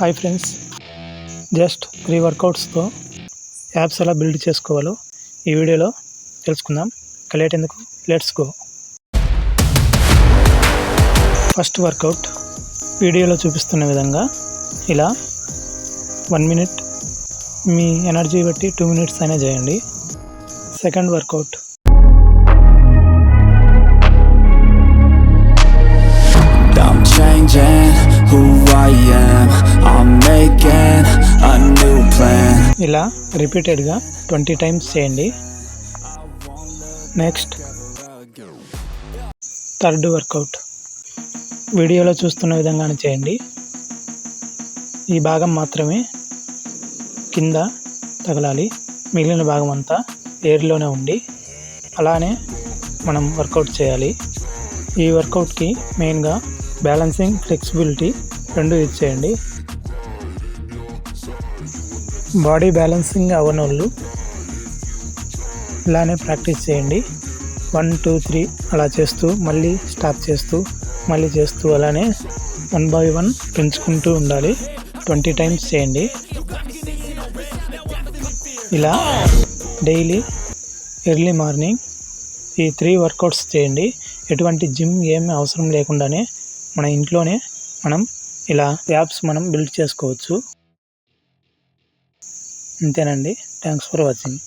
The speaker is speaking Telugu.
హాయ్ ఫ్రెండ్స్, జస్ట్ 3 వర్కౌట్స్తో యాప్స్ ఎలా బిల్డ్ చేసుకోవాలో ఈ వీడియోలో తెలుసుకుందాం. లేట్ ఎందుకు, లెట్స్ గో. ఫస్ట్ వర్కౌట్ వీడియోలో చూపిస్తున్న విధంగా ఇలా 1 మినిట్, మీ ఎనర్జీ బట్టి 2 మినిట్స్ అయినా చేయండి. సెకండ్ వర్కౌట్ ఇలా రిపీటెడ్గా 20 టైమ్స్ చేయండి. నెక్స్ట్ థర్డ్ వర్కౌట్ వీడియోలో చూస్తున్న విధంగానే చేయండి. ఈ భాగం మాత్రమే కింద తగలాలి, మిగిలిన భాగం అంతా ఎయిర్లోనే ఉండి అలానే మనం వర్కౌట్ చేయాలి. ఈ వర్కౌట్కి మెయిన్గా బ్యాలెన్సింగ్, ఫ్లెక్సిబిలిటీ రెండు యూజ్ చేయండి. బాడీ బ్యాలెన్సింగ్ అవ్వనోళ్ళు ఇలానే ప్రాక్టీస్ చేయండి. 1 2 3 అలా చేస్తూ మళ్ళీ స్టాప్ చేస్తూ మళ్ళీ చేస్తూ అలానే 1 by 1 పెంచుకుంటూ ఉండాలి. 20 టైమ్స్ చేయండి. ఇలా డైలీ ఎర్లీ మార్నింగ్ ఈ 3 వర్కౌట్స్ చేయండి. ఎటువంటి జిమ్ ఏమి అవసరం లేకుండానే మన ఇంట్లోనే మనం ఇలా యాప్స్ మనం బిల్డ్ చేసుకోవచ్చు. అంతేనండి. Thanks for watching.